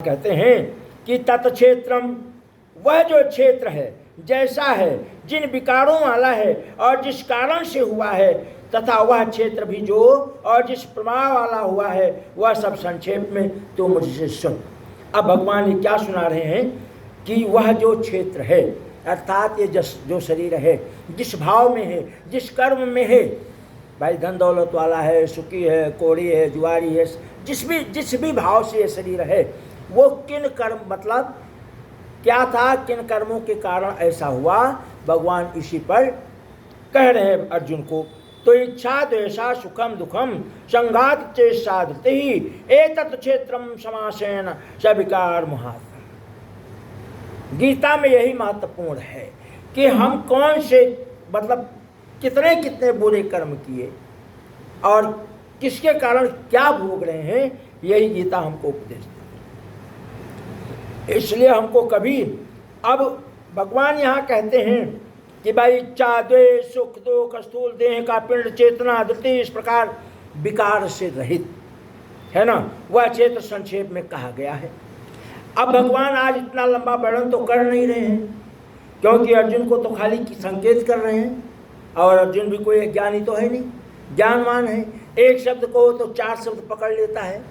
कहते हैं कि तत्क्षेत्रम, वह जो क्षेत्र है, जैसा है, जिन विकारों वाला है और जिस कारण से हुआ है, तथा वह क्षेत्र भी जो और जिस प्रभाव वाला हुआ है, वह सब संक्षेप में तो मुझसे सुन। अब भगवान ये क्या सुना रहे हैं कि वह जो क्षेत्र है, अर्थात ये जो शरीर है, जिस भाव में है, जिस कर्म में है, भाई धन दौलत वाला है, सुखी है, कोड़ी है, जुआरी है, जिस भी भाव से ये शरीर है, वो किन कर्म, मतलब क्या था, किन कर्मों के कारण ऐसा हुआ, भगवान इसी पर कह रहे हैं अर्जुन को। तो इच्छा द्वेषा सुखम दुखम संघात चेष्टा धृति एतत् क्षेत्रम समासेन सविकार मुहात। गीता में यही महत्वपूर्ण है कि हम कौन से, मतलब कितने कितने बुरे कर्म किए और किसके कारण क्या भोग रहे हैं, यही गीता हमको उपदेश देती है। इसलिए हमको कभी, अब भगवान यहाँ कहते हैं कि भाई इच्छा द्वेष सुख दुख स्थूल देह का पिंड चेतना धृति, इस प्रकार विकार से रहित है ना, वह क्षेत्र संक्षेप में कहा गया है। अब भगवान आज इतना लंबा वर्णन तो कर नहीं रहे हैं, क्योंकि अर्जुन को तो खाली संकेत कर रहे हैं, और अर्जुन भी कोई ज्ञानी तो है नहीं, ज्ञानवान है, एक शब्द को तो 4 शब्द पकड़ लेता है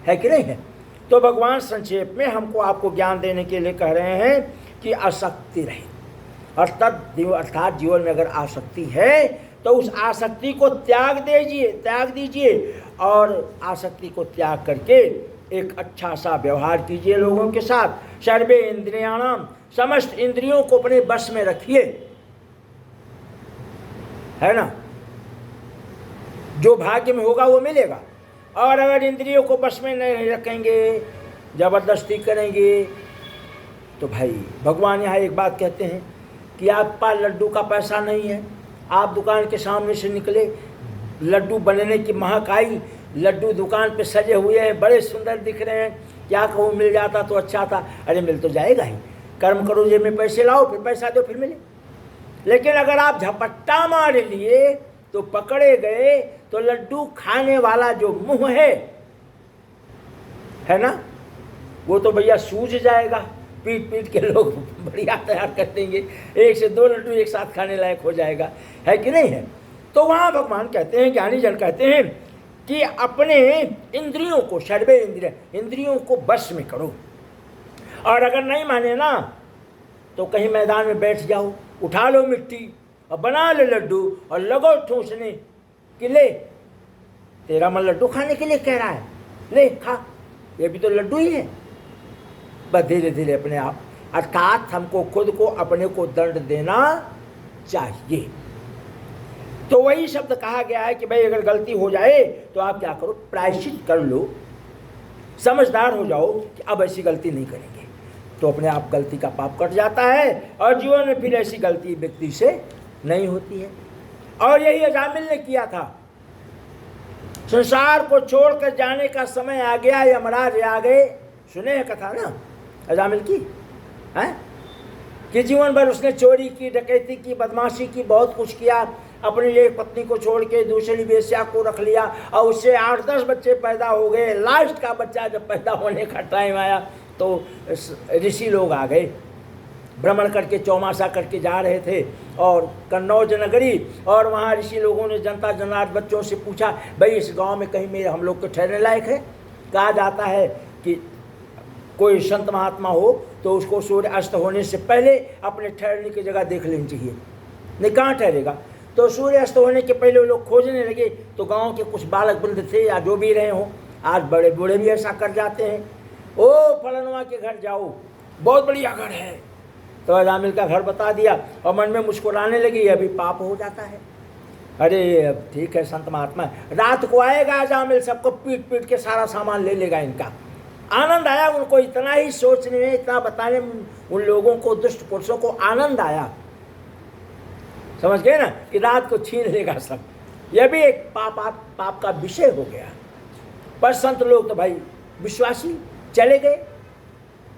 कि नहीं है। तो भगवान संक्षेप में हमको आपको ज्ञान देने के लिए कह रहे हैं कि आसक्ति रहित, अर्थात जीवन में अगर आसक्ति है तो उस आसक्ति को त्याग दीजिए और आसक्ति को त्याग करके एक अच्छा सा व्यवहार कीजिए लोगों के साथ। सर्वे इंद्रियाणाम, समस्त इंद्रियों को अपने बस में रखिए, है ना, जो भाग्य में होगा वो मिलेगा। और अगर इंद्रियों को बस में नहीं रखेंगे, जबरदस्ती करेंगे, तो भाई भगवान यहाँ एक बात कहते हैं कि आप पास लड्डू का पैसा नहीं है, आप दुकान के सामने से निकले, लड्डू बनने की महक आई, लड्डू दुकान पे सजे हुए हैं, बड़े सुंदर दिख रहे हैं, क्या कहूँ मिल जाता तो अच्छा था। अरे मिल तो जाएगा ही, कर्म करो, जेब में पैसे लाओ, फिर पैसा दो, फिर मिले। लेकिन अगर आप झपट्टा मार लिए तो पकड़े गए, तो लड्डू खाने वाला जो मुंह है ना, वो तो भैया सूझ जाएगा, पीट के लोग बढ़िया तैयार कर देंगे, 1 से 2 लड्डू एक साथ खाने लायक हो जाएगा, है कि नहीं है। तो वहाँ भगवान कहते हैं, ज्ञानी जन कहते हैं कि अपने इंद्रियों को, सर्वे इंद्रियों को बस में करो, और अगर नहीं माने ना तो कहीं मैदान में बैठ जाओ, उठा लो मिट्टी और बना ले लड्डू और लगो ठूसने कि ले, तेरा मन लड्डू खाने के लिए कह रहा है, ले खा, ये भी तो लड्डू ही है। बस धीरे धीरे अपने आप, अर्थात हमको खुद को, अपने को दंड देना चाहिए। तो वही शब्द कहा गया है कि भाई अगर गलती हो जाए तो आप क्या करो, प्रायश्चित कर लो, समझदार हो जाओ कि अब ऐसी गलती नहीं करेंगे, तो अपने आप गलती का पाप कट जाता है और जीवन में फिर ऐसी गलती व्यक्ति से नहीं होती है। और यही अजामिल ने किया था, संसार को छोड़कर जाने का समय आ गया, यमराज आ गए, सुने हैं कथा ना अजामिल की, है कि जीवन भर उसने चोरी की, डकैती की, बदमाशी की, बहुत कुछ किया, अपनी एक पत्नी को छोड़ के दूसरी वेश्या को रख लिया और उससे 8-10 बच्चे पैदा हो गए। लास्ट का बच्चा जब पैदा होने का टाइम आया तो ऋषि लोग आ गए, भ्रमण करके चौमासा करके जा रहे थे और कन्नौज नगरी, और वहाँ ऋषि लोगों ने जनता जनार्द बच्चों से पूछा, भाई इस गांव में कहीं मेरे हम लोग को ठहरने लायक है। कहा जाता है कि कोई संत महात्मा हो तो उसको सूर्य अस्त होने से पहले अपने ठहरने की जगह देख लेनी चाहिए, नहीं कहाँ ठहरेगा। तो सूर्य अस्त होने के पहले वो लोग खोजने लगे, तो गांव के कुछ बालक वृद्ध थे या जो भी रहे हों, आज बड़े बूढ़े भी ऐसा कर जाते हैं, ओ फलनवा के घर जाओ, बहुत बढ़िया घर है, तो अजामिल का घर बता दिया और मन में मुस्कुराने लगी, अभी पाप हो जाता है। अरे अब ठीक है, संत महात्मा, रात को आएगा अजामिल, सबको पीट पीट के सारा सामान ले लेगा इनका। आनंद आया उनको, इतना ही सोचने में, इतना बताने में उन लोगों को, दुष्ट पुरुषों को आनंद आया, समझ गए ना, कि रात को छीन लेगा सब। यह भी एक पाप का विषय हो गया। पर संत लोग तो भाई विश्वासी चले गए।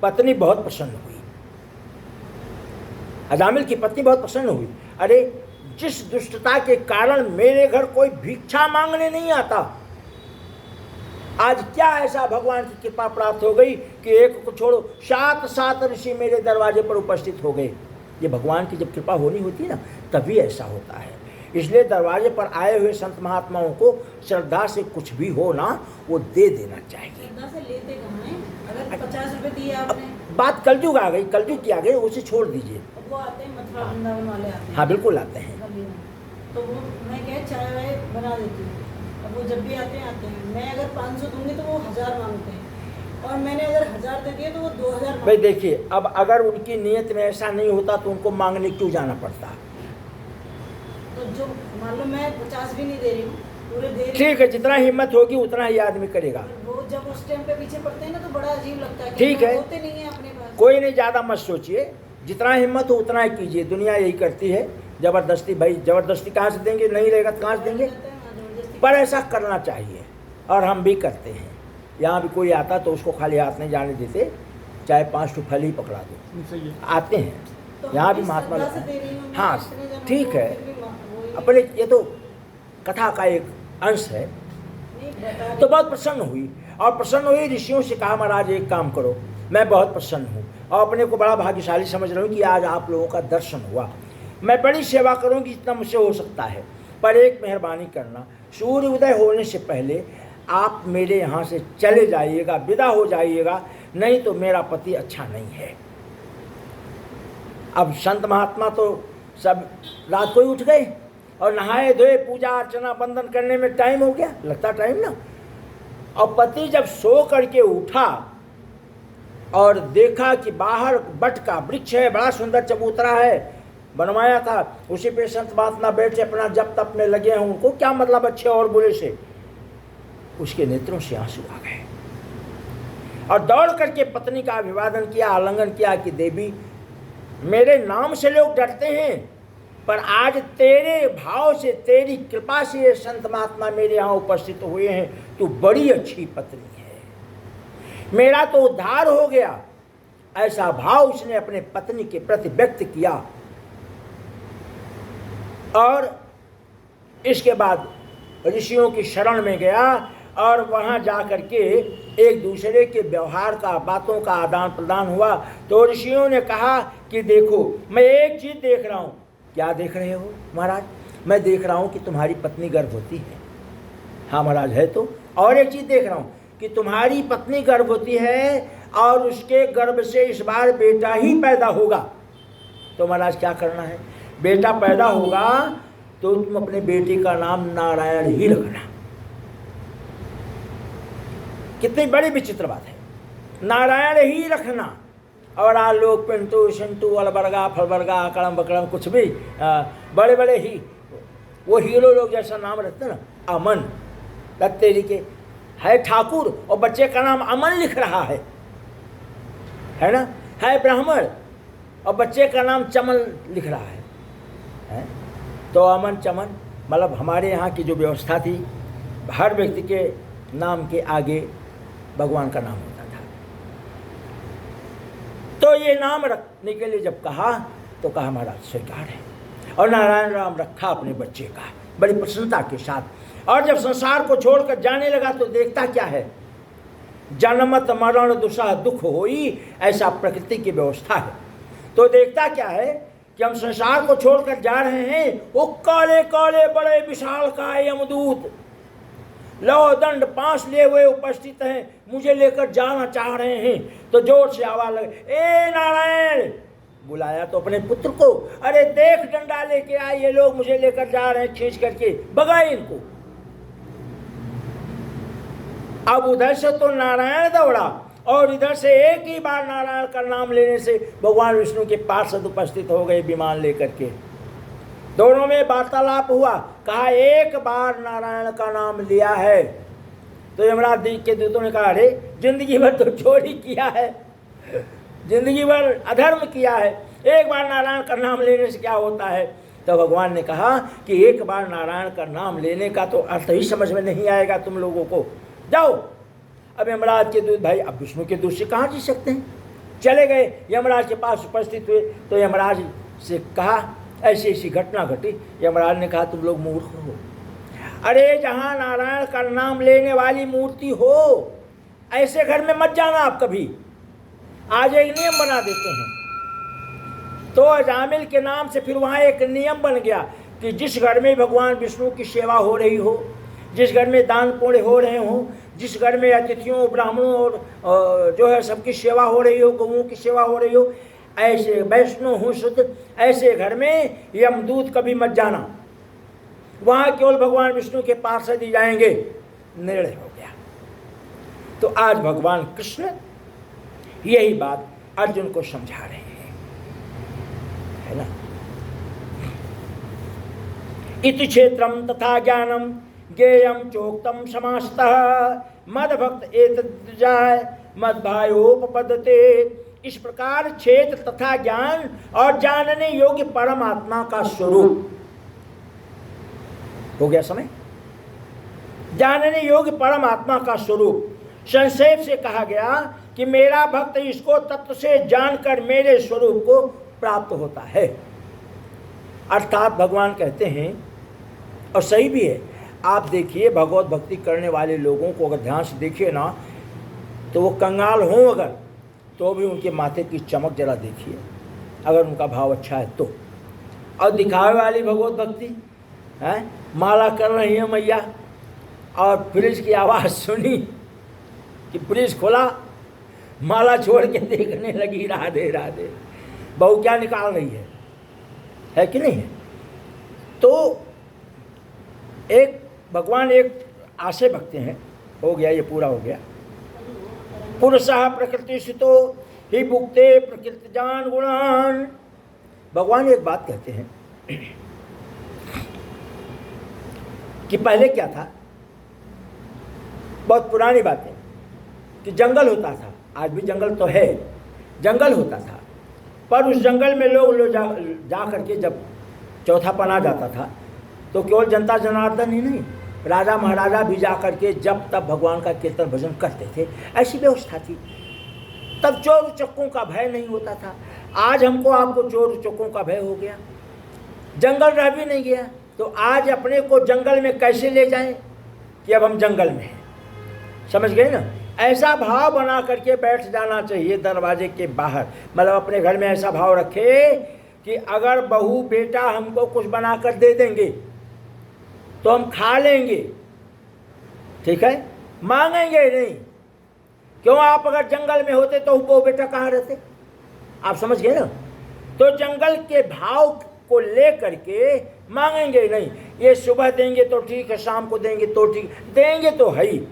पत्नी बहुत प्रसन्न हुई, अजामिल की पत्नी बहुत प्रसन्न हुई। अरे जिस दुष्टता के कारण मेरे घर कोई भिक्षा मांगने नहीं आता, आज क्या ऐसा भगवान की कृपा प्राप्त हो गई कि एक को छोड़ो 7 ऋषि मेरे दरवाजे पर उपस्थित हो गए। ये भगवान की जब कृपा होनी होती है ना, तभी ऐसा होता है। इसलिए दरवाजे पर आए हुए संत महात्माओं को श्रद्धा से कुछ भी हो ना, वो दे देना चाहिए। श्रद्धा से लेते कहाँ हैं? अगर 50 रुपए दिए आपने, बात कलयुग आ गई, कलयुग की आ गई, उसे छोड़ दीजिए। वो आते हैं मथुरा वृंदावन वाले आते हैं। हाँ बिल्कुल आते हैं। तो वो मैं क्या चाय वाय बना देती हूँ, अब वो जब भी आते हैं मैं अगर 500 दूंगी तो वो 1000 मांगते हैं, और मैंने अगर 1000 दे दिए तो वो 2000 भाई देखिए, अब अगर उनकी नीयत में ऐसा नहीं होता तो उनको मांगने क्यों जाना पड़ता? तो जो मान लो मैं 50 भी नहीं दे रही हूँ, पूरे दे रही, ठीक है, जितना हिम्मत होगी उतना ही आदमी करेगा। वो जब उस टाइम पे पीछे पड़ते हैं ना तो बड़ा अजीब लगता है। ठीक है, होते नहीं है अपने पास। कोई नहीं, ज़्यादा मत सोचिए, जितना हिम्मत हो उतना ही कीजिए। दुनिया यही करती है, जबरदस्ती। भाई जबरदस्ती कहाँ से देंगे? नहीं रहेगा तो कहाँ से देंगे? पर ऐसा करना चाहिए, और हम भी करते हैं। यहाँ भी कोई आता तो उसको खाली हाथ नहीं जाने देते, चाहे 5 फल ही पकड़ा दो। आते हैं तो यहाँ भी महात्मा लोग हैं। हाँ ठीक है, अपने ये तो कथा का एक अंश है। तो बहुत प्रसन्न हुई, और प्रसन्न हुई, ऋषियों से कहा महाराज एक काम करो, मैं बहुत प्रसन्न हूँ और अपने को बड़ा भाग्यशाली समझ रहा हूँ कि आज आप लोगों का दर्शन हुआ। मैं बड़ी सेवा करूँगी जितना मुझसे हो सकता है, पर एक मेहरबानी करना, सूर्य उदय होने से पहले आप मेरे यहाँ से चले जाइएगा, विदा हो जाइएगा, नहीं तो मेरा पति अच्छा नहीं है। अब संत महात्मा तो सब रात को ही उठ गए और नहाए धोए, पूजा अर्चना बंदन करने में टाइम हो गया, लगता टाइम ना। और पति जब सो करके उठा और देखा कि बाहर बट का वृक्ष है, बड़ा सुंदर चबूतरा है, बनवाया था, उसी पे संत महात्मा बैठे अपना जप तप में लगे हैं। उनको क्या मतलब अच्छे और बुरे से? उसके नेत्रों से आंसू आ गए और दौड़ करके पत्नी का अभिवादन किया, आलिंगन किया कि देवी, मेरे नाम से लोग डरते हैं, पर आज तेरे भाव से, तेरी कृपा से ये संत महात्मा मेरे यहाँ उपस्थित हुए हैं, तू बड़ी अच्छी पत्नी है, मेरा तो उद्धार हो गया। ऐसा भाव उसने अपने पत्नी के प्रति व्यक्त किया। और इसके बाद ऋषियों की शरण में गया और वहाँ जा कर के एक दूसरे के व्यवहार का, बातों का आदान प्रदान हुआ। तो ऋषियों ने कहा कि देखो, मैं एक चीज़ देख रहा हूँ। क्या देख रहे हो महाराज? मैं देख रहा हूँ कि तुम्हारी पत्नी गर्भवती है। हाँ महाराज है तो। और एक चीज़ देख रहा हूँ कि तुम्हारी पत्नी गर्भवती है और उसके गर्भ से इस बार बेटा ही पैदा होगा। तो महाराज क्या करना है? बेटा पैदा होगा तो तुम अपने बेटे का नाम नारायण ही रखना। कितनी बड़ी विचित्र बात है, नारायण ही रखना। और आज लोग पिंटू शिंटू अलबरगा फलबरगा अकड़म बकड़म कुछ भी बड़े बड़े ही वो हीरो लोग जैसा नाम रखते ना, अमन तेरी के है ठाकुर और बच्चे का नाम अमन लिख रहा है ना, है ब्राह्मण और बच्चे का नाम चमन लिख रहा है? तो अमन चमन मतलब हमारे यहाँ की जो व्यवस्था थी, हर व्यक्ति के नाम के आगे भगवान का नाम होता था। तो ये नाम रखने के लिए जब कहा तो कहा महाराज स्वीकार है, और नारायण राम रखा अपने बच्चे का बड़ी प्रसन्नता के साथ। और जब संसार को छोड़कर जाने लगा तो देखता क्या है, जन्मत मरण दुसह दुख होई, ऐसा प्रकृति की व्यवस्था है। तो देखता क्या है कि हम संसार को छोड़कर जा रहे हैं, वो काले काले बड़े विशाल का यमदूत लौ दंड पांच लिए हुए उपस्थित हैं, मुझे लेकर जाना चाह रहे हैं। तो जोर से आवाज लगे, ए नारायण! बुलाया तो अपने पुत्र को, अरे देख डंडा लेके आए ये लोग, मुझे लेकर जा रहे हैं खींच करके, भगाए इनको। अब उधर से तो नारायण दौड़ा और इधर से एक ही बार नारायण का नाम लेने से भगवान विष्णु के पार्षद उपस्थित हो गए विमान लेकर के। दोनों में वार्तालाप हुआ, कहा एक बार नारायण का नाम लिया है। तो यमराज के दूतों ने कहा, अरे जिंदगी भर तो चोरी किया है, जिंदगी भर अधर्म किया है, एक बार नारायण का नाम लेने से क्या होता है? तो भगवान ने कहा कि एक बार नारायण का नाम लेने का तो अर्थ ही समझ में नहीं आएगा तुम लोगों को, जाओ। अब यमराज के दूत भाई अब विष्णु के दूत से कहाँ जी सकते हैं, चले गए यमराज के पास उपस्थित हुए। तो यमराज से कहा ऐसी ऐसी घटना घटी। यमराज ने कहा तुम लोग मूर्ख हो, अरे जहाँ नारायण का नाम लेने वाली मूर्ति हो, ऐसे घर में मत जाना आप कभी। आज एक नियम बना देते हैं। तो अजामिल के नाम से फिर वहाँ एक नियम बन गया कि जिस घर में भगवान विष्णु की सेवा हो रही हो, जिस घर में दान पुण्य हो रहे हो, जिस घर में अतिथियों ब्राह्मणों और जो है सबकी सेवा हो रही हो, गौओं की सेवा हो रही हो, ऐसे वैष्णव हो शुद्ध, ऐसे घर में यमदूत कभी मत जाना। वहाँ केवल भगवान विष्णु के पार्षद ही जाएंगे। निर्णय हो गया। तो आज भगवान कृष्ण यही बात अर्जुन को समझा रहे हैं, है ना। इति क्षेत्रम तथा ज्ञानम ज्ञेयम चोक्तम समासतः मद भक्त एतद्जाय मद भायोपपदते। इस प्रकार क्षेत्र तथा ज्ञान और जानने योग्य परमात्मा का स्वरूप हो गया समय। जानने योग्य परमात्मा का स्वरूप संक्षेप से कहा गया कि मेरा भक्त इसको तत्व से जानकर मेरे स्वरूप को प्राप्त होता है। अर्थात भगवान कहते हैं, और सही भी है, आप देखिए भगवत भक्ति करने वाले लोगों को अगर ध्यान से देखिए ना, तो वो कंगाल हों अगर, तो भी उनके माथे की चमक जरा देखिए, अगर उनका भाव अच्छा है तो। और दिखावे वाली भगवत भक्ति है, माला कर रही है मैया, और फ्रिज की आवाज़ सुनी कि फ्रिज खोला, माला छोड़ के देखने लगी, राधे राधे, बहू क्या निकाल रही है कि नहीं है। तो एक भगवान एक आशय भक्ति हैं, हो गया, ये पूरा हो गया। पुरुषः प्रकृति सितो ही भुक्ते प्रकृति जान गुणान। भगवान एक बात कहते हैं कि पहले क्या था, बहुत पुरानी बात है, कि जंगल होता था, आज भी जंगल तो है, जंगल होता था, पर उस जंगल में लोग जा करके जब चौथापन आ जाता था तो केवल जनता जनार्दन ही नहीं, राजा महाराजा भी जा करके जब तब भगवान का कीर्तन भजन करते थे। ऐसी व्यवस्था थी। तब चोर उचक्कों का भय नहीं होता था। आज हमको आपको चोर उचक्कों का भय हो गया, जंगल रह भी नहीं गया। तो आज अपने को जंगल में कैसे ले जाएं कि अब हम जंगल में हैं, समझ गए ना। ऐसा भाव बना करके बैठ जाना चाहिए दरवाजे के बाहर, मतलब अपने घर में ऐसा भाव रखे कि अगर बहू बेटा हमको कुछ बना कर दे देंगे तो हम खा लेंगे, ठीक है, मांगेंगे नहीं। क्यों, आप अगर जंगल में होते तो बहू बेटा कहाँ रहते, आप समझ गए ना। तो जंगल के भाव को ले करके मांगेंगे नहीं। ये सुबह देंगे तो ठीक है, शाम को देंगे तो ठीक, देंगे तो है ही,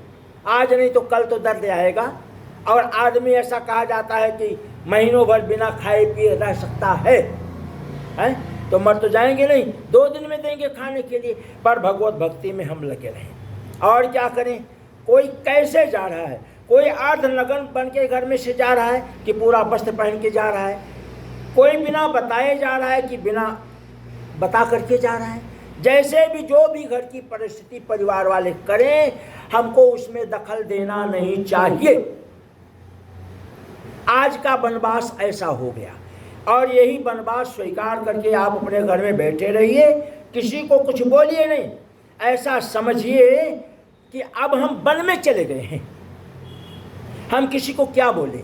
आज नहीं तो कल तो दर्द आएगा। और आदमी ऐसा कहा जाता है कि महीनों भर बिना खाए पिए रह सकता है, तो मर तो जाएंगे नहीं, 2 दिन में देंगे खाने के लिए। पर भगवत भक्ति में हम लगे रहें। और क्या करें, कोई कैसे जा रहा है, कोई अर्धनग्न बन के घर में से जा रहा है कि पूरा वस्त्र पहन के जा रहा है, कोई बिना बताए जा रहा है कि बिना बता करके जा रहा है। जैसे भी जो भी घर की परिस्थिति परिवार वाले करें, हमको उसमें दखल देना नहीं चाहिए। आज का वनवास ऐसा हो गया, और यही वनवास स्वीकार करके आप अपने घर में बैठे रहिए, किसी को कुछ बोलिए नहीं। ऐसा समझिए कि अब हम वन में चले गए हैं, हम किसी को क्या बोलें,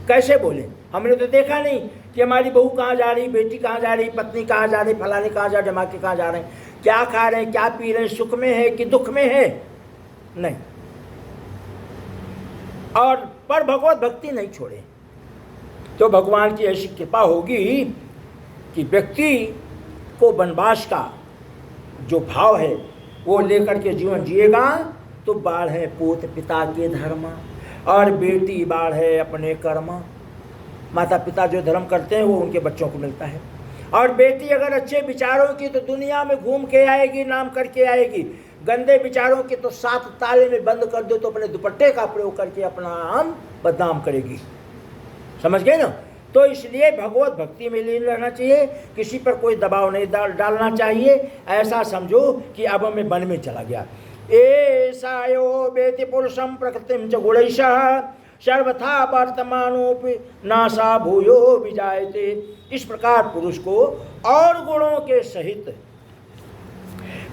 कैसे बोलें। हमने तो देखा नहीं कि हमारी बहू कहाँ जा रही, बेटी कहाँ जा रही, पत्नी कहाँ जा रही, फलाने कहाँ जा रहे, धमाके कहाँ जा रहे हैं, क्या खा रहे हैं, क्या पी रहे हैं, सुख में है कि दुख में है, नहीं। और पर भगवत भक्ति नहीं छोड़े तो भगवान की ऐसी कृपा होगी कि व्यक्ति को वनवास का जो भाव है वो लेकर के जीवन जिएगा। तो बाढ़ है पूत पिता के धर्म, और बेटी बाढ़ है अपने कर्म। माता पिता जो धर्म करते हैं वो उनके बच्चों को मिलता है। और बेटी अगर अच्छे विचारों की तो दुनिया में घूम के आएगी, नाम करके आएगी। गंदे विचारों की तो 7 ताले में बंद कर दो तो अपने दुपट्टे का प्रयोग करके अपना नाम बदनाम करेगी, समझ गए ना। तो इसलिए भगवत भक्ति में लीन रहना चाहिए, किसी पर कोई दबाव नहीं डालना चाहिए। ऐसा समझो कि अब मैं वन में चला गया। ऐसा यो वेति पुरुषम प्रकृतिम च गुणैषः सर्वथा वर्तमानोपि नासा भूयो विजायते। इस प्रकार पुरुष को और गुणों के सहित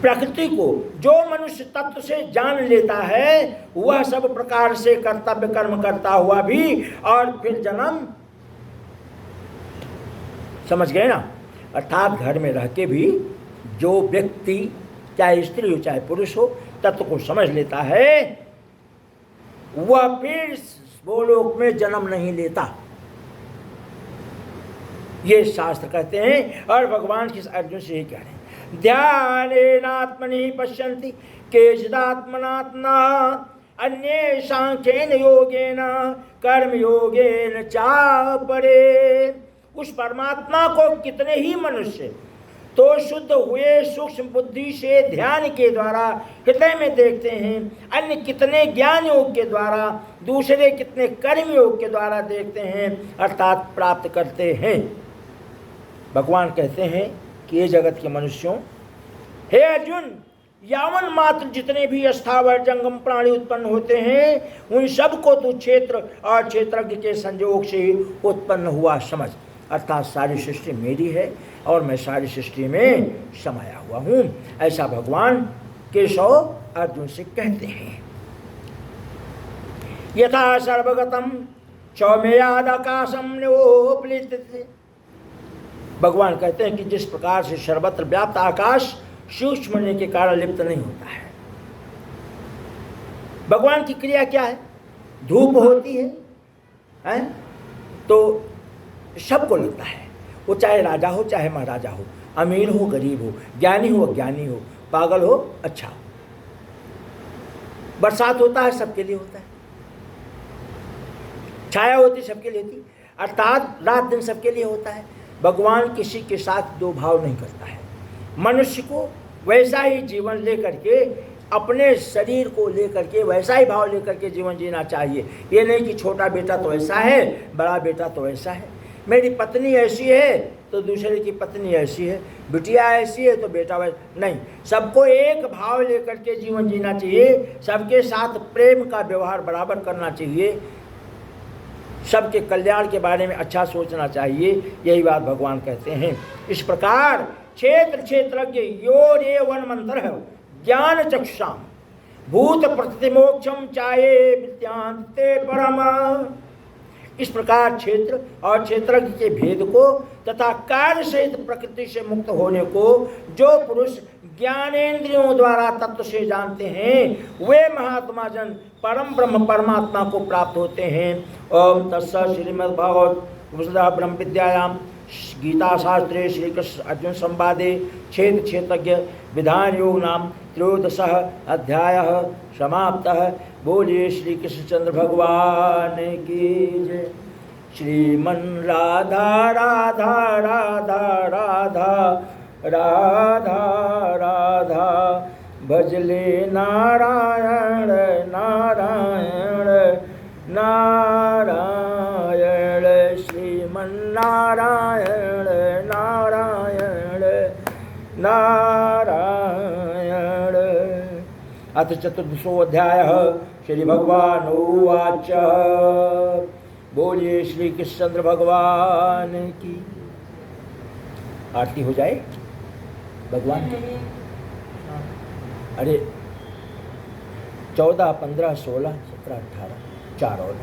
प्रकृति को जो मनुष्य तत्व से जान लेता है वह सब प्रकार से कर्तव्य कर्म करता हुआ भी और फिर जन्म, समझ गए ना। अर्थात घर में रह के भी जो व्यक्ति चाहे स्त्री हो चाहे पुरुष हो तत्व को समझ लेता है वह फिर भूलोक में जन्म नहीं लेता, ये शास्त्र कहते हैं। और भगवान किस अर्जुन से ही कह रहे हैं, ध्यानेनात्मनि पश्यन्ति केचिदात्मनात्मना अन्ये सांख्येन योगेन कर्म योगेन चापरे। उस परमात्मा को कितने ही मनुष्य तो शुद्ध हुए सूक्ष्म बुद्धि से ध्यान के द्वारा हृदय में देखते हैं, अन्य कितने ज्ञान योग के द्वारा, दूसरे कितने कर्म योग के द्वारा देखते हैं, अर्थात प्राप्त करते हैं। भगवान कहते हैं कि ये जगत के मनुष्यों, हे अर्जुन, यावन मात्र जितने भी स्थावर जंगम प्राणी उत्पन्न होते हैं उन सब को तू क्षेत्र और क्षेत्रज्ञ के संयोग से उत्पन्न हुआ समझ। अर्थात सारी सृष्टि मेरी है और मैं सारी सृष्टि में समाया हुआ हूँ, ऐसा भगवान केशव अर्जुन से कहते हैं। यथा सर्वगतम चौमेयाद आकाशम नोपलित। भगवान कहते हैं कि जिस प्रकार से सर्वत्र व्याप्त आकाश सूक्ष्म होने के कारण लिप्त नहीं होता है। भगवान की क्रिया क्या है? धूप होती है तो सबको लगता है, वो चाहे राजा हो चाहे महाराजा हो, अमीर हो गरीब हो, ज्ञानी हो अज्ञानी हो, पागल हो अच्छा हो। बरसात होता है सबके लिए होता है, छाया होती सबके लिए होती, अर्थात रात दिन सबके लिए होता है। भगवान किसी के साथ दो भाव नहीं करता है। मनुष्य को वैसा ही जीवन लेकर के, अपने शरीर को लेकर के वैसा ही भाव लेकर के जीवन जीना चाहिए। ये नहीं कि छोटा बेटा तो ऐसा है, बड़ा बेटा तो ऐसा है, मेरी पत्नी ऐसी है तो दूसरे की पत्नी ऐसी है, बिटिया ऐसी है तो बेटा वैसा नहीं। सबको एक भाव लेकर के जीवन जीना चाहिए, सबके साथ प्रेम का व्यवहार बराबर करना चाहिए, सबके कल्याण के बारे में अच्छा सोचना चाहिए। यही बात भगवान कहते हैं। इस प्रकार क्षेत्र क्षेत्रज्ञ यो रे वन मंत्र है ज्ञान चक्षुषाम भूत प्रतिमोक्षम चाहे विद्यांते परम। इस प्रकार क्षेत्र और क्षेत्रज्ञ के भेद को तथा कार्य सहित प्रकृति से मुक्त होने को जो पुरुष ज्ञानेंद्रियों द्वारा तत्व से जानते हैं वे महात्मा जन परम ब्रह्म परमात्मा को प्राप्त होते हैं। ओम तत्सत् श्रीमद्भागवत ब्रह्म विद्यायाम गीता शास्त्रे श्री कृष्ण अर्जुन संवादे क्षेत्र क्षेत्रज्ञ विधान योग नाम त्रयोदश अध्याय समाप्तः। बोलिए श्री कृष्णचंद्र भगवान की जय। श्रीमन राधा राधा राधा राधा राधा राधा भजले नारायण नारायण नारायण श्रीमन नारायण नारायण नारायण। अथ चतुर्दशो अध्यायः श्री भगवान उवाच। बोलिए श्री कृष्णचंद्र भगवान की। आरती हो जाए भगवान की। अरे 14, 15, 16, 17, 18 4 और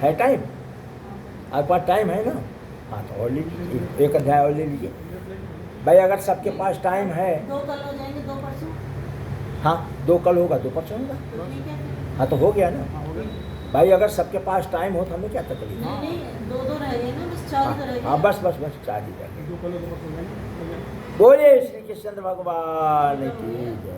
है टाइम? आपके पास टाइम है ना? हाँ तो और ले लीजिए, एक अध्याय और ले लीजिए भाई। अगर सबके पास टाइम है, 2 कल हो जाएंगे, 2 परसों। हाँ 2 कल होगा, 2 परसों होगा। हाँ तो हो गया ना भाई। अगर सबके पास टाइम हो तो हमें क्या तकलीफ? नहीं 2 रह गए ना, बस 4 रह गए। हाँ बस 4 ही रह गए। बोलिए श्री कृष्ण भगवान की जय।